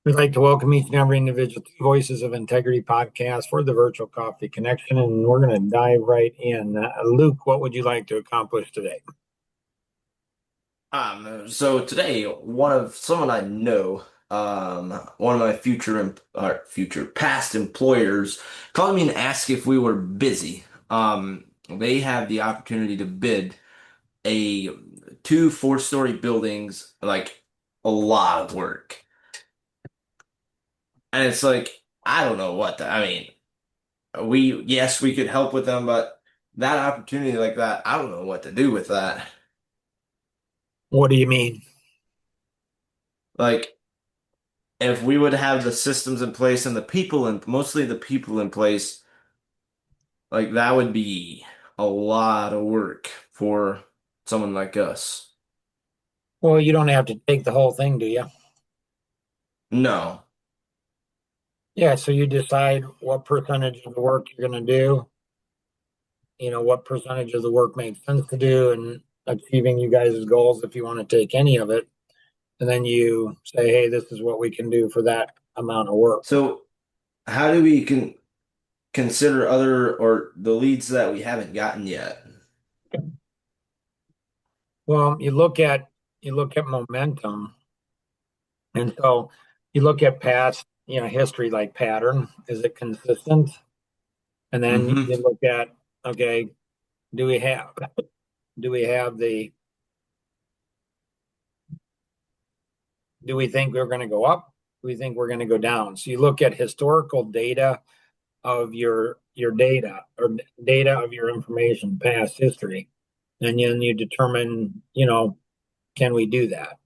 We'd like to welcome each and every individual to Voices of Integrity podcast for the Virtual Coffee Connection, and we're going to dive right in. Luke, what would you like to accomplish today? So today, someone I know, one of my future past employers called me and asked if we were busy. They have the opportunity to bid a two 4-story buildings, like a lot of work. And it's like, I don't know I mean, yes, we could help with them, but that opportunity like that, I don't know what to do with that. What do you mean? Like, if we would have the systems in place and mostly the people in place, like that would be a lot of work for someone like us. Well, you don't have to take the whole thing, do you? No. Yeah, so you decide what percentage of the work you're going to do, what percentage of the work makes sense to do, and achieving you guys' goals if you want to take any of it. And then you say, hey, this is what we can do for that amount of work. So how do we consider other or the leads that we haven't gotten yet? Well, you look at momentum. And so you look at past, history like pattern. Is it consistent? And then Hmm. you look at, okay, do we have do we have the do we think we're going to go up? Do we think we're going to go down? So you look at historical data of your data or data of your information, past history, and then you determine, can we do that?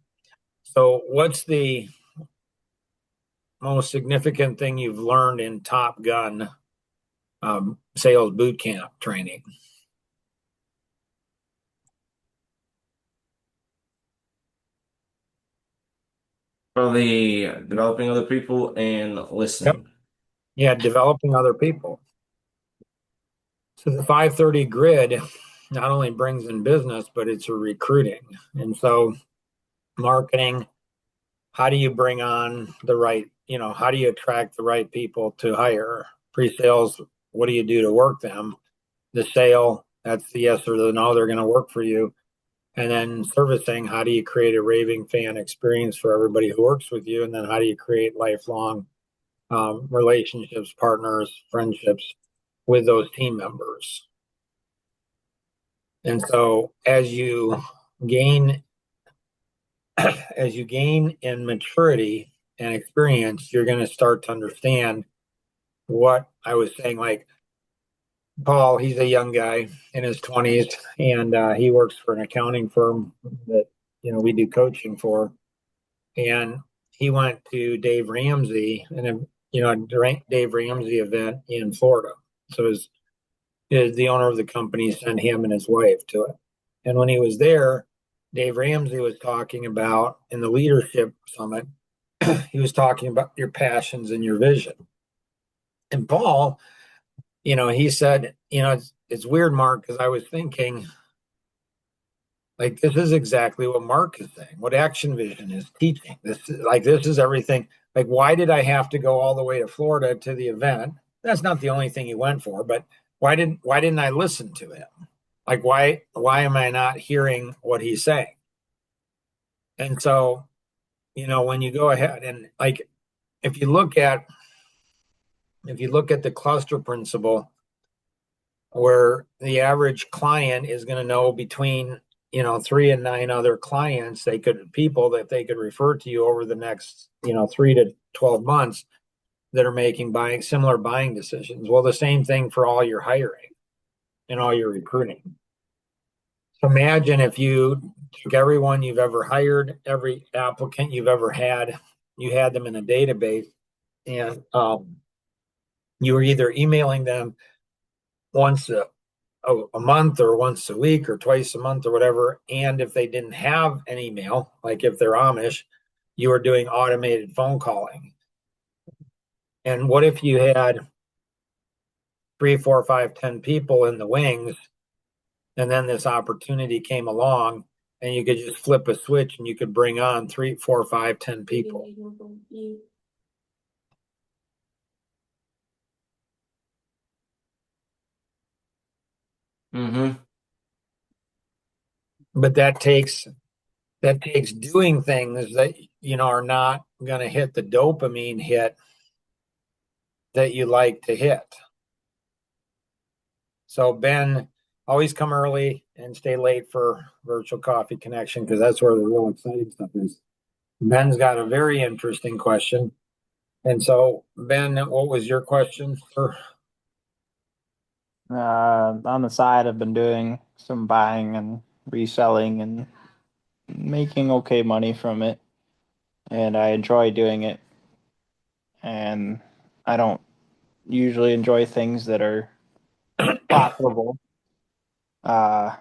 So what's the most significant thing you've learned in Top Gun sales boot camp training? Probably developing other people and Yep. listening. Yeah, developing other people. So the 530 grid not only brings in business, but it's a recruiting. And so marketing, how do you bring on the right, how do you attract the right people to hire? Pre-sales, what do you do to work them? The sale, that's the yes or the no, they're going to work for you. And then servicing, how do you create a raving fan experience for everybody who works with you? And then how do you create lifelong relationships, partners, friendships with those team members? And so gain as you gain in maturity and experience, you're going to start to understand what I was saying. Like Paul, he's a young guy in his 20s, and he works for an accounting firm that we do coaching for. And he went to Dave Ramsey and a Dave Ramsey event in Florida. So the owner of the company sent him and his wife to it. And when he was there, Dave Ramsey was talking about in the leadership summit, he was talking about your passions and your vision. And Paul, he said, it's weird, Mark, because I was thinking, like, this is exactly what Mark is saying, what Action Vision is teaching. This is everything. Like, why did I have to go all the way to Florida to the event? That's not the only thing he went for, but why didn't I listen to him? Like, why am I not hearing what he's saying? And so, when you go ahead and like, if you look at if you look at the cluster principle, where the average client is going to know between 3 and 9 other clients people that they could refer to you over the next 3 to 12 months that are making similar buying decisions. Well, the same thing for all your hiring and all your recruiting. So imagine if you took everyone you've ever hired, every applicant you've ever had, you had them in a database, and you were either emailing them once a month or once a week or twice a month or whatever. And if they didn't have an email, like if they're Amish, you were doing automated phone calling. And what if you had three, four, five, 10 people in the wings, and then this opportunity came along and you could just flip a switch and you could bring on three, four, five, 10 people. Mm-hmm. But that takes doing things that are not going to hit the dopamine hit that you like to hit. So Ben, always come early and stay late for virtual coffee connection because that's where the real exciting stuff is. Ben's got a very interesting question. And so, Ben, what was your question, sir? On the side, I've been doing some buying and reselling and making okay money from it, and I enjoy doing it. And I don't usually enjoy things that are profitable. Uh,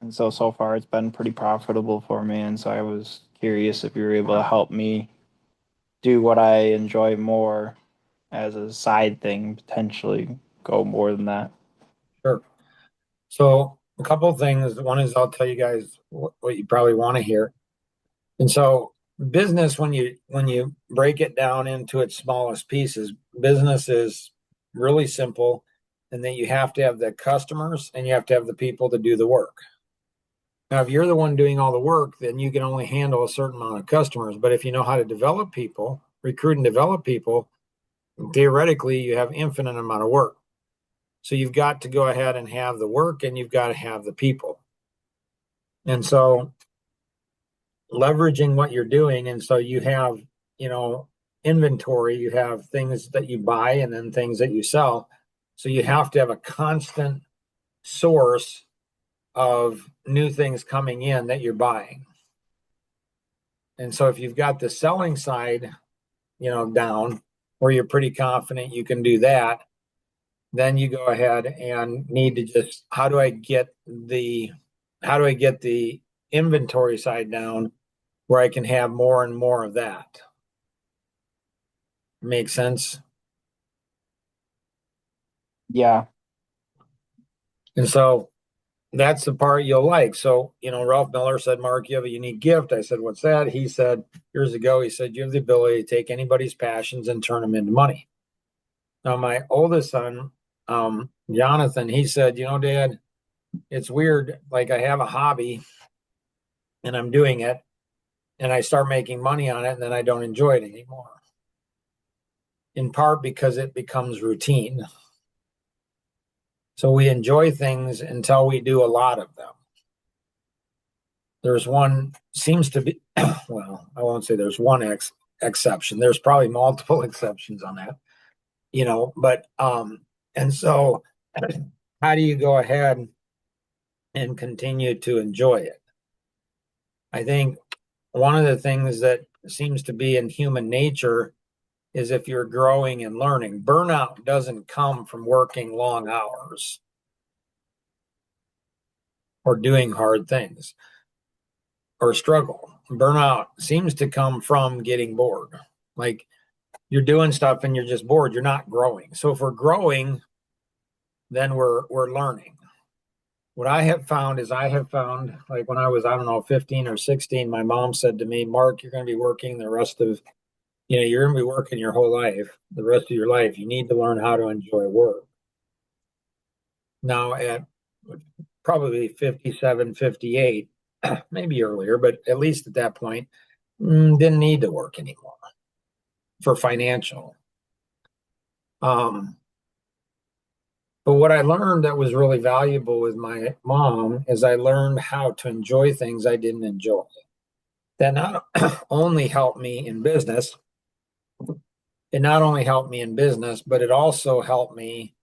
and so far it's been pretty profitable for me. And so I was curious if you were able to help me do what I enjoy more as a side thing, potentially go more than that. Sure. So, a couple of things. One is I'll tell you guys what you probably want to hear. And so, business, when you break it down into its smallest pieces, business is really simple, and then you have to have the customers and you have to have the people to do the work. Now, if you're the one doing all the work, then you can only handle a certain amount of customers. But if you know how to develop people, recruit and develop people, theoretically, you have infinite amount of work. So you've got to go ahead and have the work and you've got to have the people. And so leveraging what you're doing. And so you have, you know, inventory, you have things that you buy and then things that you sell. So you have to have a constant source of new things coming in that you're buying. And so if you've got the selling side, down where you're pretty confident you can do that, then you go ahead and need to just how do I get the inventory side down where I can have more and more of that. Make sense? Yeah. And so that's the part you'll like. So, Ralph Miller said, Mark, you have a unique gift. I said, what's that? He said, years ago, he said, you have the ability to take anybody's passions and turn them into money. Now, my oldest son, Jonathan, he said, Dad, it's weird. Like I have a hobby and I'm doing it and I start making money on it and then I don't enjoy it anymore. In part because it becomes routine. So we enjoy things until we do a lot of them. There's one, seems to be, well, I won't say there's one exception. There's probably multiple exceptions on that, and so how do you go ahead and continue to enjoy it? I think one of the things that seems to be in human nature is if you're growing and learning, burnout doesn't come from working long hours or doing hard things or struggle. Burnout seems to come from getting bored. Like you're doing stuff and you're just bored. You're not growing. So if we're growing, then we're learning. What I have found is like when I was, I don't know, 15 or 16, my mom said to me, Mark, you're going to be working the rest of, you're going to be working your whole life, the rest of your life. You need to learn how to enjoy work. Now at probably 57, 58, maybe earlier, but at least at that point, didn't need to work anymore for financial. But what I learned that was really valuable with my mom is I learned how to enjoy things I didn't enjoy. That not only helped me in business, but it also helped me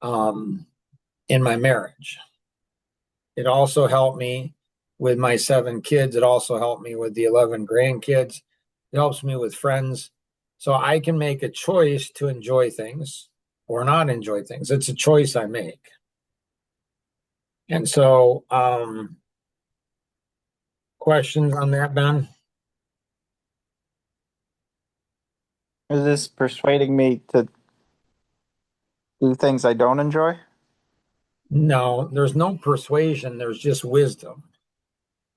in my marriage. It also helped me with my 7 kids. It also helped me with the 11 grandkids. It helps me with friends. So I can make a choice to enjoy things or not enjoy things. It's a choice I make. And so, questions on that, Ben? Is this persuading me to do things I don't enjoy? No, there's no persuasion. There's just wisdom.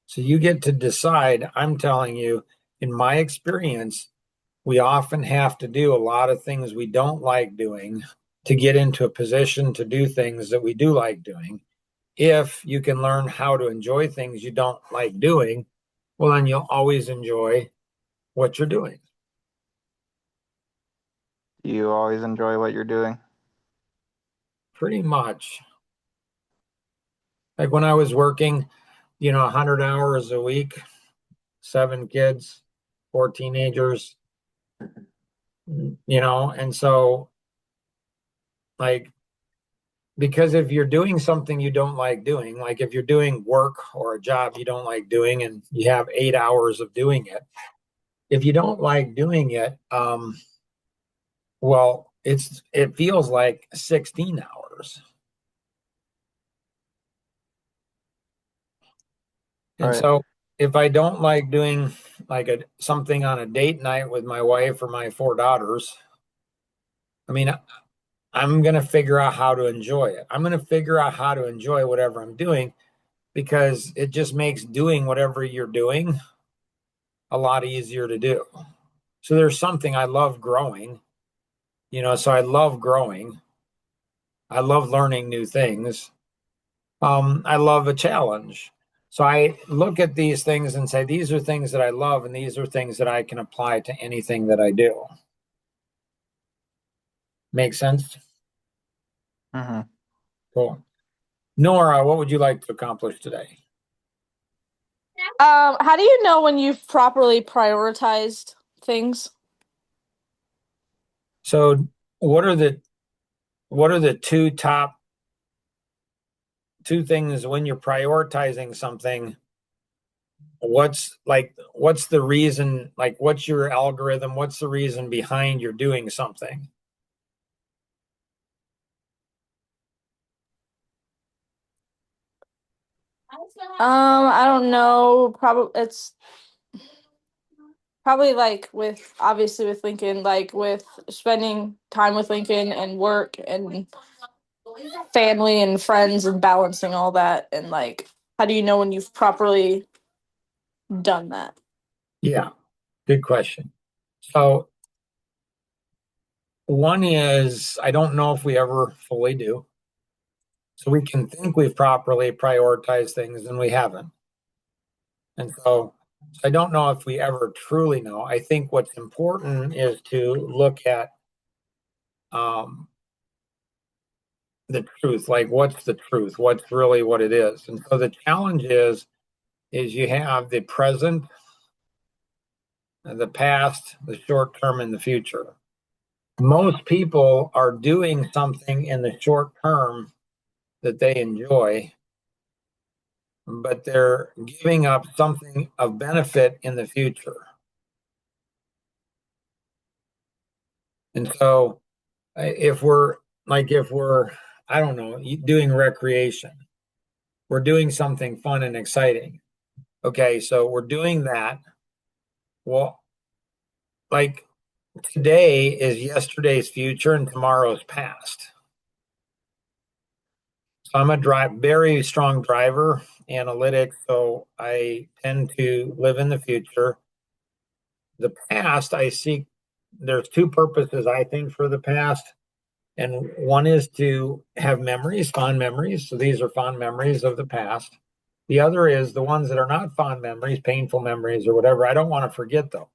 So you get to decide. I'm telling you, in my experience, we often have to do a lot of things we don't like doing to get into a position to do things that we do like doing. if you can learn how to enjoy things you don't like doing, well, then you'll always enjoy what you're doing. Do you always enjoy what you're doing? Pretty much. Like when I was working, 100 hours a week, 7 kids, 4 teenagers, and so like, because if you're doing something you don't like doing, like if you're doing work or a job you don't like doing and you have 8 hours of doing it, if you don't like doing it, well, it feels like 16 hours. And Right. so if I don't like doing like something on a date night with my wife or my 4 daughters, I mean, I'm going to figure out how to enjoy it. I'm going to figure out how to enjoy whatever I'm doing because it just makes doing whatever you're doing a lot easier to do. So there's something I love growing, so I love growing. I love learning new things. I love a challenge. So I look at these things and say, these are things that I love, and these are things that I can apply to anything that I do. Make sense? Mm-hmm. Cool. Nora, what would you like to accomplish today? How do you know when you've properly prioritized things? So what are the two things when you're prioritizing something? What's the reason, like what's your algorithm? What's the reason behind you're doing something? I don't know. Probably it's probably like with obviously with Lincoln, like with spending time with Lincoln and work and family and friends and balancing all that and like how do you know when you've properly done that? Yeah, good question. So one is I don't know if we ever fully do. So we can think we've properly prioritized things and we haven't. And so I don't know if we ever truly know. I think what's important is to look at um, the truth, like what's the truth, what's really what it is. And so the challenge is you have the present, the past, the short term, and the future. Most people are doing something in the short term that they enjoy, but they're giving up something of benefit in the future. And so if we're I don't know, doing recreation, we're doing something fun and exciting. Okay, so we're doing that. Well, like today is yesterday's future and tomorrow's past. So I'm a very strong driver, analytics, so I tend to live in the future. The past, I seek, there's two purposes, I think, for the past. And one is to have memories, fond memories. So these are fond memories of the past. The other is the ones that are not fond memories, painful memories, or whatever. I don't want to forget those.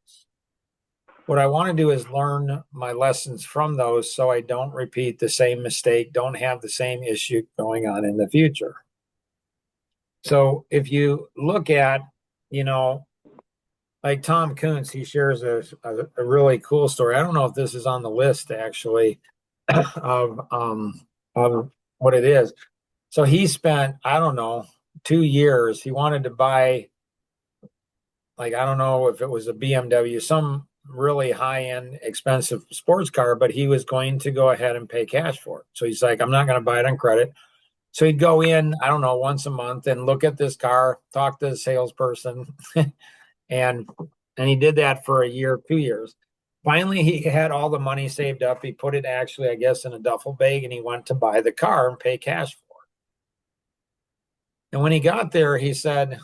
What I want to do is learn my lessons from those so I don't repeat the same mistake, don't have the same issue going on in the future. So if you look at, you know, like Tom Kuntz, he shares a really cool story. I don't know if this is on the list actually of what it is. So he spent, I don't know, 2 years. He wanted to buy, like, I don't know if it was a BMW, some really high end, expensive sports car, but he was going to go ahead and pay cash for it. So he's like, I'm not going to buy it on credit. So he'd go in, I don't know, once a month and look at this car, talk to the salesperson, and he did that for a year, 2 years. Finally, he had all the money saved up. He put it actually, I guess, in a duffel bag, and he went to buy the car and pay cash for it. And when he got there, he said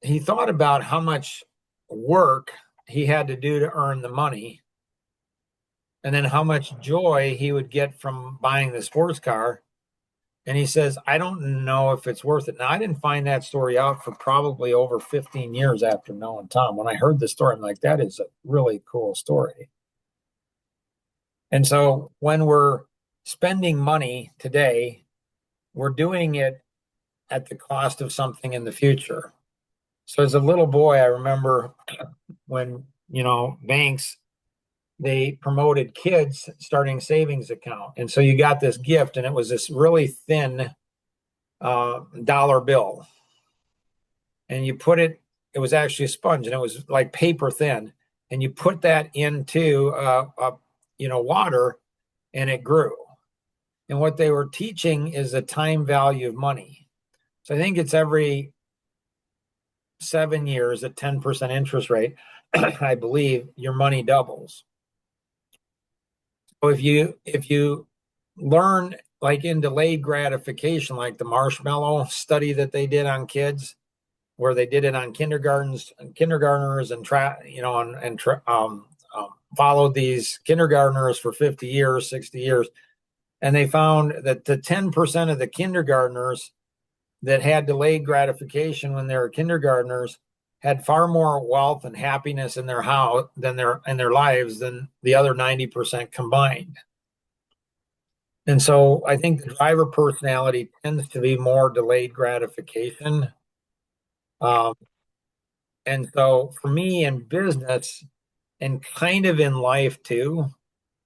he thought about how much work he had to do to earn the money, and then how much joy he would get from buying the sports car. And he says, I don't know if it's worth it. Now, I didn't find that story out for probably over 15 years after knowing Tom. When I heard the story, I'm like, that is a really cool story. And so when we're spending money today, we're doing it at the cost of something in the future. So as a little boy, I remember when, banks, they promoted kids starting savings account. And so you got this gift, and it was this really thin dollar bill. And you put it, it was actually a sponge, and it was like paper thin. And you put that into, water, and it grew. And what they were teaching is the time value of money. So I think it's every 7 years at 10% interest rate, I believe your money doubles. So if you learn like in delayed gratification, like the marshmallow study that they did on kids, where they did it on kindergartners and followed these kindergartners for 50 years, 60 years. And they found that the 10% of the kindergartners that had delayed gratification when they were kindergartners had far more wealth and happiness in their house than their lives than the other 90% combined. And so I think the driver personality tends to be more delayed gratification. Um, and so for me in business and kind of in life too,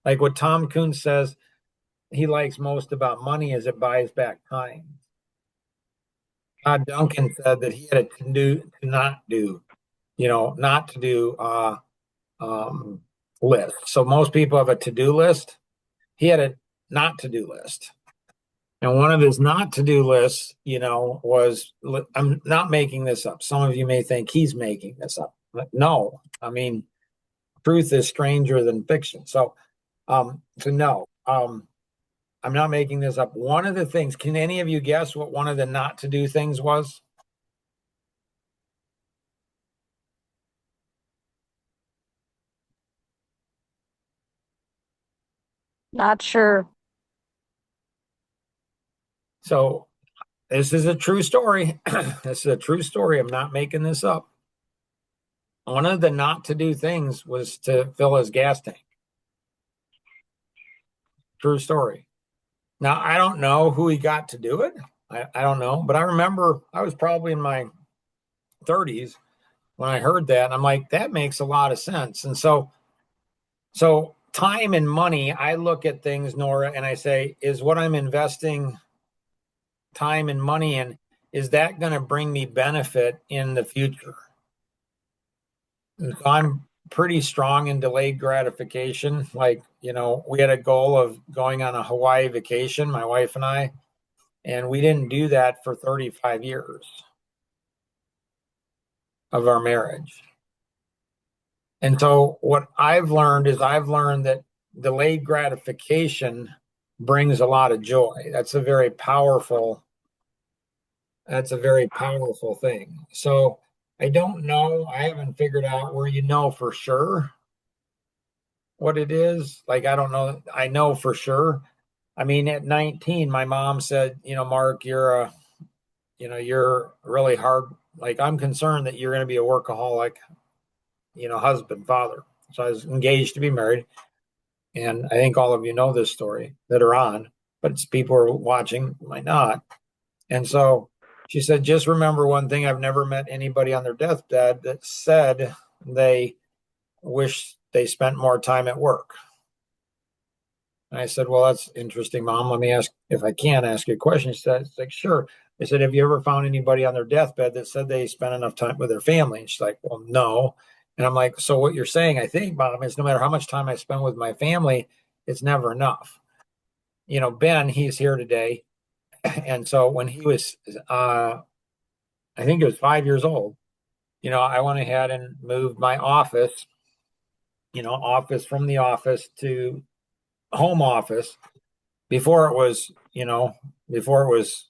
like what Tom Kuhn says he likes most about money is it buys back time. Todd Duncan said that he had a not to do um, list. So most people have a to do list. He had a not to do list. And one of his not to do lists, was I'm not making this up. Some of you may think he's making this up. But no, I mean, truth is stranger than fiction. So no, I'm not making this up. One of the things, can any of you guess what one of the not to do things was? Not sure. So this is a true story. This is a true story. I'm not making this up. One of the not to do things was to fill his gas tank. True story. Now, I don't know who he got to do it. I don't know. But I remember I was probably in my 30s when I heard that. And I'm like, that makes a lot of sense. And so time and money, I look at things, Nora, and I say, is what I'm investing time and money in, is that going to bring me benefit in the future? And so I'm pretty strong in delayed gratification. Like, we had a goal of going on a Hawaii vacation, my wife and I, and we didn't do that for 35 years of our marriage. And so what I've learned that delayed gratification brings a lot of joy. That's a very powerful thing. So I don't know. I haven't figured out where for sure what it is. Like, I don't know. I know for sure. I mean, at 19, my mom said, Mark, you're really hard. Like, I'm concerned that you're going to be a workaholic, husband, father. So I was engaged to be married. And I think all of you know this story that are on, but it's people are watching, might not. And so she said, just remember one thing. I've never met anybody on their deathbed that said they wish they spent more time at work. And I said, well, that's interesting, Mom. Let me ask, if I can ask you a question. She said, it's like, sure. I said, have you ever found anybody on their deathbed that said they spent enough time with their family? And she's like, well, no. And I'm like, so what you're saying, I think, Mom, is no matter how much time I spend with my family, it's never enough. Ben, he's here today. And so when he was, I think it was 5 years old, I went ahead and moved my office, office from the office to home office before it was, before it was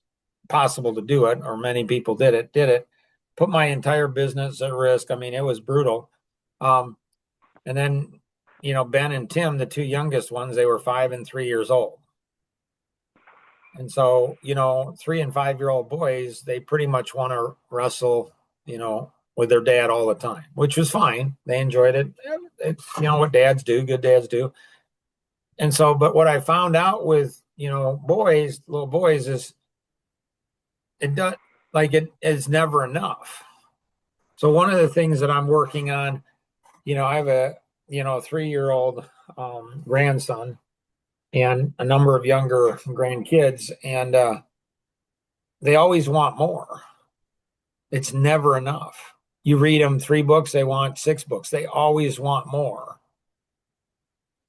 possible to do it, or many people did it, put my entire business at risk. I mean, it was brutal. And then, Ben and Tim, the two youngest ones, they were 5 and 3 years old. And so, 3 and 5 year old boys, they pretty much want to wrestle, with their dad all the time, which was fine. They enjoyed it. It's, what dads do, good dads do. And so, but what I found out with, little boys is it does like it is never enough. So one of the things that I'm working on, I have a 3 year old grandson and a number of younger grandkids, and they always want more. It's never enough. You read them 3 books, they want 6 books. They always want more.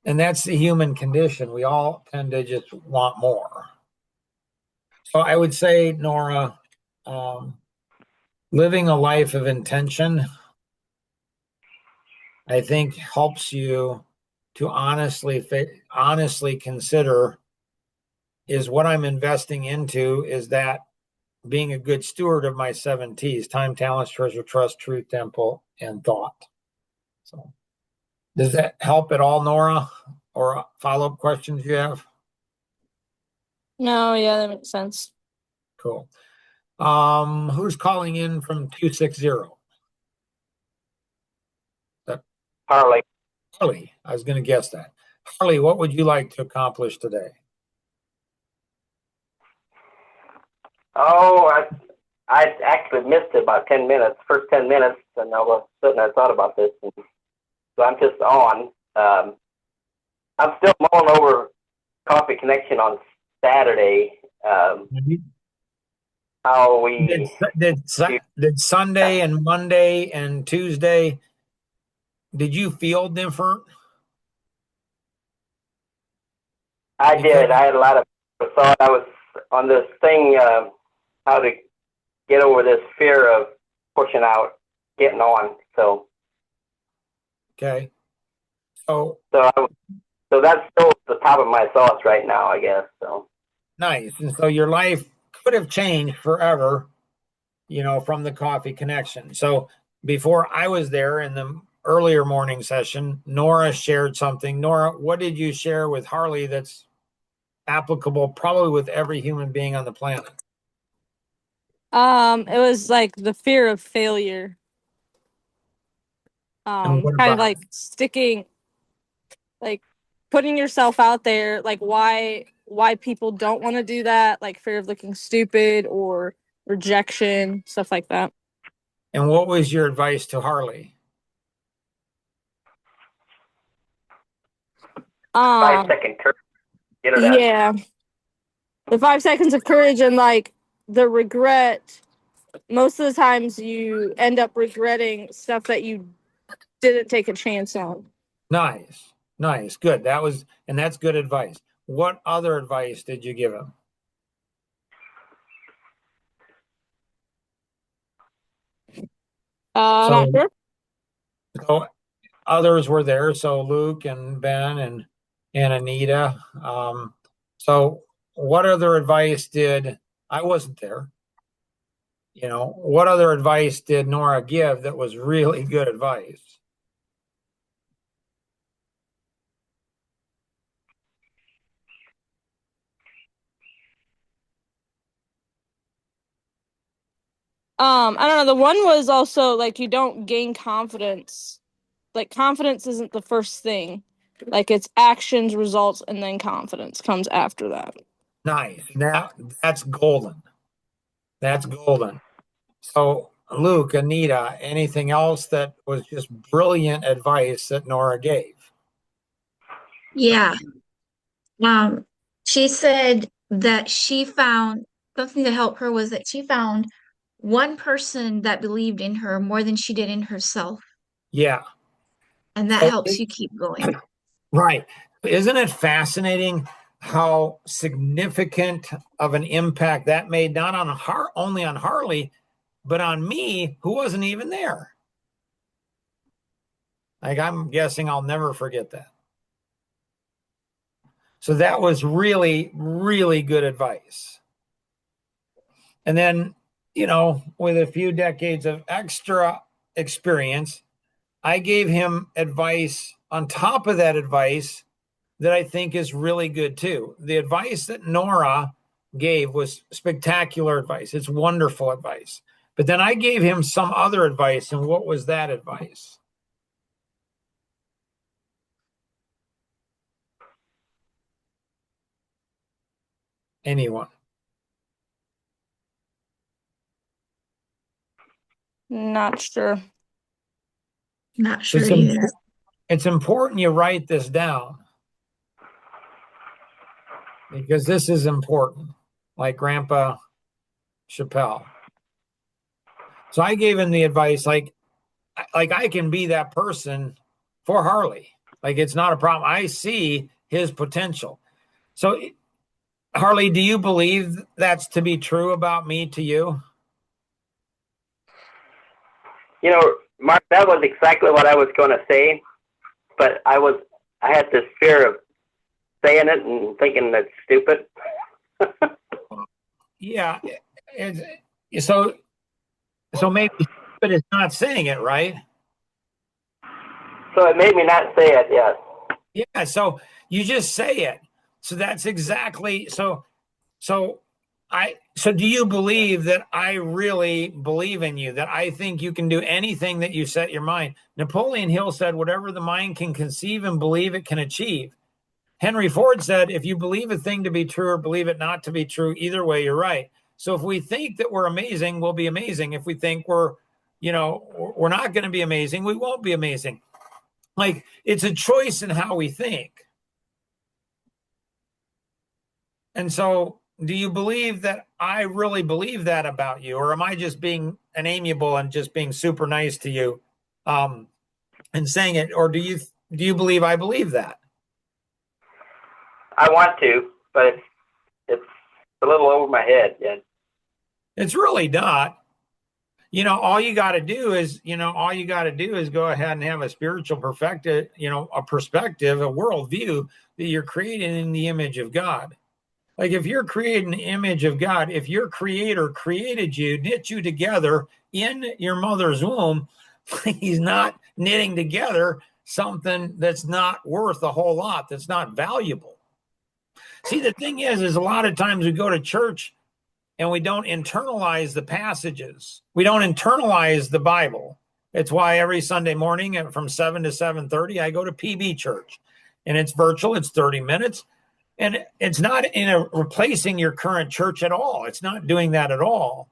And that's the human condition. We all tend to just want more. So I would say, Nora, um, living a life of intention, I think helps you to honestly consider, is what I'm investing into, is that being a good steward of my 7 T's: time, talents, treasure, trust, truth, temple, and thought. So does that help at all, Nora? Or follow-up questions you have? No, yeah, that makes sense. Cool. Who's calling in from 260? That Harley. Harley. I was going to guess that. Harley, what would you like to accomplish today? Oh, I actually missed it about 10 minutes, first 10 minutes, and I was sitting and I thought about this. And so I'm just on. I'm still mulling over Coffee Connection on Saturday. How we Did Sunday and Monday and Tuesday, did you feel different? I Because did. I had a lot of thought. I was on this thing, how to get over this fear of pushing out, getting on. So okay. So so that's still the top of my thoughts right now, I guess. So nice. And so your life could have changed forever, from the Coffee Connection. So before I was there in the earlier morning session, Nora shared something. Nora, what did you share with Harley that's applicable probably with every human being on the planet? It was like the fear of failure. And what Kind of about like sticking, like putting yourself out there, like why people don't want to do that, like fear of looking stupid or rejection, stuff like that. and what was your advice to Harley? five Um, second courage, get her done. yeah, the 5 seconds of courage and like the regret. Most of the times you end up regretting stuff that you didn't take a chance on. Nice. Nice. Good. That's good advice. What other advice did you give him? Not So, sure. so others were there. So Luke and Ben and Anita. So what other advice did I wasn't there? What other advice did Nora give that was really good advice? I don't know. The one was also like you don't gain confidence. Like confidence isn't the first thing. Like it's actions, results, and then confidence comes after that. Nice. Now that's golden. That's golden. So Luke, Anita, anything else that was just brilliant advice that Nora gave? Yeah. Um, she said that she found something to help her was that she found one person that believed in her more than she did in herself, Yeah. and that So, helps you keep going. right. Isn't it fascinating how significant of an impact that made, not on only on Harley, but on me, who wasn't even there? Like, I'm guessing I'll never forget that. So that was really, really good advice. And then, with a few decades of extra experience, I gave him advice on top of that advice that I think is really good too. The advice that Nora gave was spectacular advice. It's wonderful advice. But then I gave him some other advice. And what was that advice? Anyone? Not sure. Not So sure either. it's important you write this down because this is important, like Grandpa Chappelle. So I gave him the advice, like I can be that person for Harley. Like it's not a problem. I see his potential. So Harley, do you believe that's to be true about me to you? You know, Mark, that was exactly what I was going to say, but I had this fear of saying it and thinking that's stupid. Yeah. So maybe but it's not saying it, right? So it made me not say it, yes. Yeah, so you just say it. So that's exactly so so do you believe that I really believe in you, that I think you can do anything that you set your mind? Napoleon Hill said, whatever the mind can conceive and believe it can achieve. Henry Ford said, if you believe a thing to be true or believe it not to be true, either way, you're right. So if we think that we're amazing, we'll be amazing. If we think we're not going to be amazing, we won't be amazing. Like it's a choice in how we think. And so do you believe that I really believe that about you, or am I just being an amiable and just being super nice to you and saying it? Or do you believe I believe that? I want to, but it's a little over my head. Yeah. It's really not. All you got to do is go ahead and have a spiritual perspective, a perspective, a worldview that you're creating in the image of God. Like if you're creating the image of God, if your creator created you, knit you together in your mother's womb, he's not knitting together something that's not worth a whole lot, that's not valuable. See, the thing is a lot of times we go to church and we don't internalize the passages. We don't internalize the Bible. It's why every Sunday morning from 7 to 7:30, I go to PB church. And it's virtual, it's 30 minutes. And it's not replacing your current church at all. It's not doing that at all.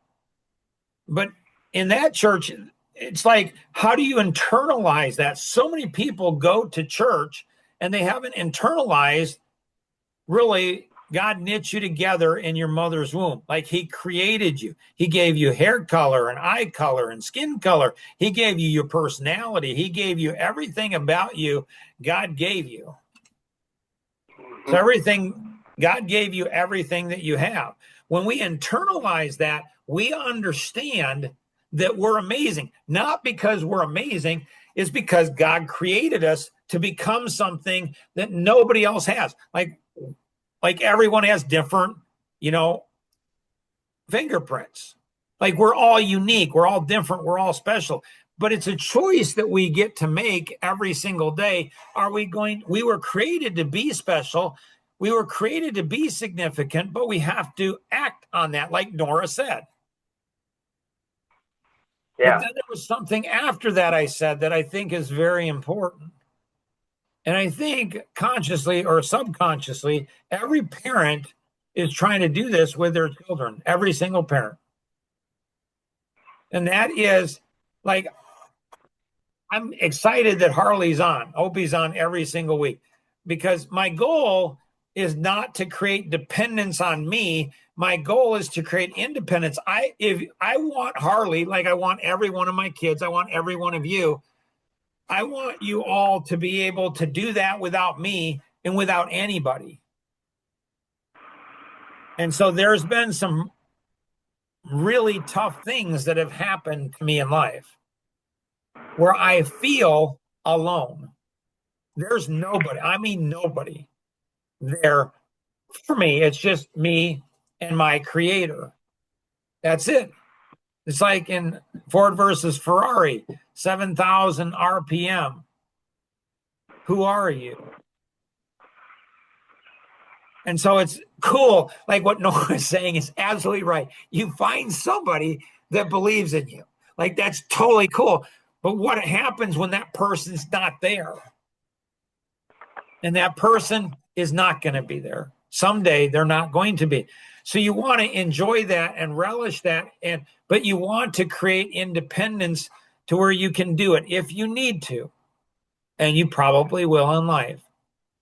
But in that church, it's like, how do you internalize that? So many people go to church and they haven't internalized really God knit you together in your mother's womb. Like he created you. He gave you hair color and eye color and skin color. He gave you your personality. He gave you everything about you God gave you. So everything, God gave you everything that you have. When we internalize that, we understand that we're amazing. Not because we're amazing, it's because God created us to become something that nobody else has. Like everyone has different, fingerprints. Like we're all unique, we're all different, we're all special. But it's a choice that we get to make every single day. We were created to be special. We were created to be significant, but we have to act on that, like Nora said. Yeah. But then there was something after that I said that I think is very important. And I think consciously or subconsciously, every parent is trying to do this with their children, every single parent. And that is like, I'm excited that Harley's on. Opie's on every single week because my goal is not to create dependence on me. My goal is to create independence. If I want Harley, like I want every one of my kids, I want every one of you. I want you all to be able to do that without me and without anybody. And so there's been some really tough things that have happened to me in life where I feel alone. There's nobody, I mean, nobody there for me. It's just me and my creator. That's it. It's like in Ford versus Ferrari, 7,000 RPM. Who are you? And so it's cool. Like what Noah is saying is absolutely right. You find somebody that believes in you. Like that's totally cool. But what happens when that person's not there? And that person is not going to be there. Someday they're not going to be. So you want to enjoy that and relish that, but you want to create independence to where you can do it if you need to. And you probably will in life.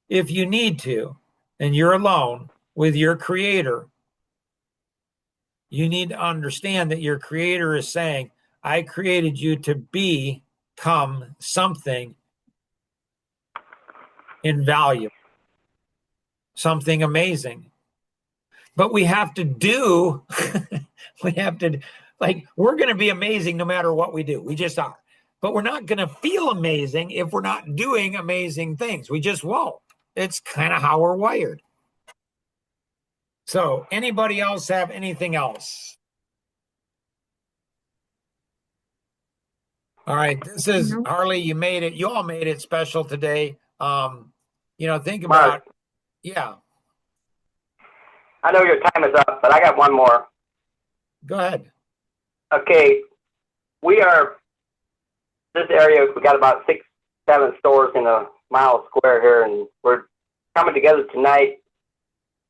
If you need to, and you're alone with your creator, you need to understand that your creator is saying, I created you to become something invaluable, something amazing. But we have to do, we're going to be amazing no matter what we do. We just are. But we're not going to feel amazing if we're not doing amazing things. We just won't. It's kind of how we're wired. So, anybody else have anything else? All right, this is Harley. You made it. You all made it special today. Think about, Mark, yeah. I know your time is up, but I got one more. Go ahead. Okay, this area, we got about 6, 7 stores in a mile square here, and we're coming together tonight,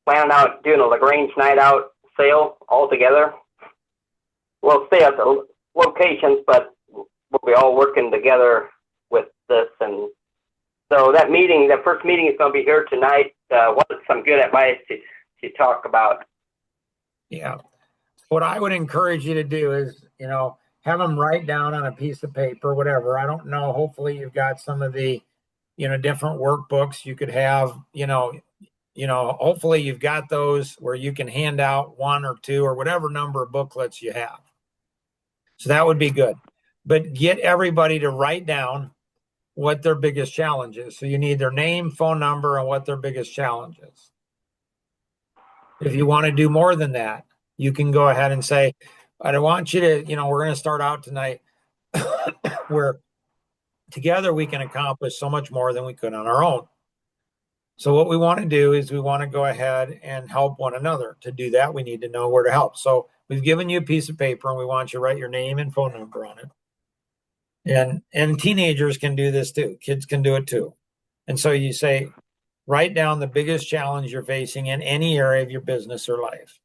planning out doing a LaGrange night out sale all together. We'll stay at the locations, but we'll be all working together with this. And so that first meeting is going to be here tonight. What's some good advice to talk about? Yeah. What I would encourage you to do is, have them write down on a piece of paper, whatever. I don't know. Hopefully you've got some of the, different workbooks you could have, hopefully you've got those where you can hand out 1 or 2 or whatever number of booklets you have. So that would be good. But get everybody to write down what their biggest challenge is. So you need their name, phone number, and what their biggest challenge is. If you want to do more than that, you can go ahead and say, I want you to, we're going to start out tonight where together we can accomplish so much more than we could on our own. So what we want to do is we want to go ahead and help one another. To do that, we need to know where to help. So we've given you a piece of paper and we want you to write your name and phone number on it. And teenagers can do this too. Kids can do it too. And so you say, write down the biggest challenge you're facing in any area of your business or life.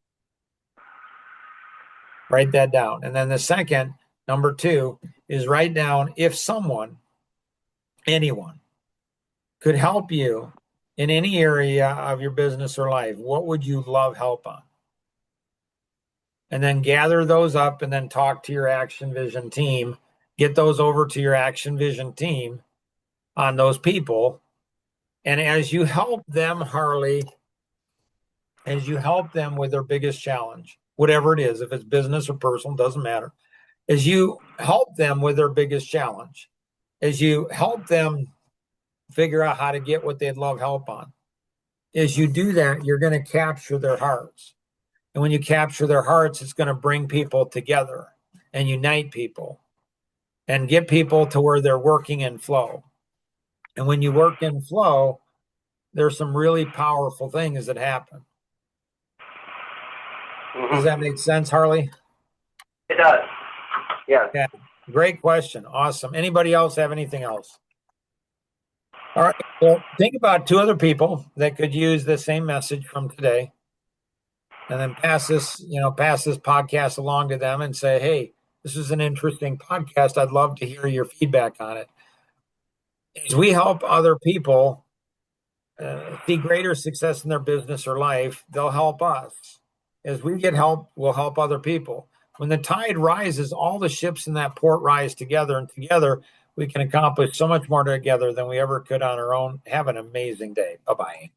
Write that down. And then the second, number 2, is write down if anyone could help you in any area of your business or life, what would you love help on? And then gather those up and then talk to your Action Vision team. Get those over to your Action Vision team on those people. And as you help them, Harley, as you help them with their biggest challenge, whatever it is, if it's business or personal, doesn't matter. As you help them with their biggest challenge, as you help them figure out how to get what they'd love help on, as you do that, you're going to capture their hearts. And when you capture their hearts, it's going to bring people together and unite people and get people to where they're working in flow. And when you work in flow, there's some really powerful things that happen. Mm-hmm. Does that make sense, Harley? It does. Yeah. Great question. Awesome. Anybody else have anything else? All right. Well, think about 2 other people that could use the same message from today. And then pass this podcast along to them and say, hey, this is an interesting podcast. I'd love to hear your feedback on it. As we help other people see greater success in their business or life, they'll help us. As we get help, we'll help other people. When the tide rises, all the ships in that port rise together, and together we can accomplish so much more together than we ever could on our own. Have an amazing day. Bye-bye.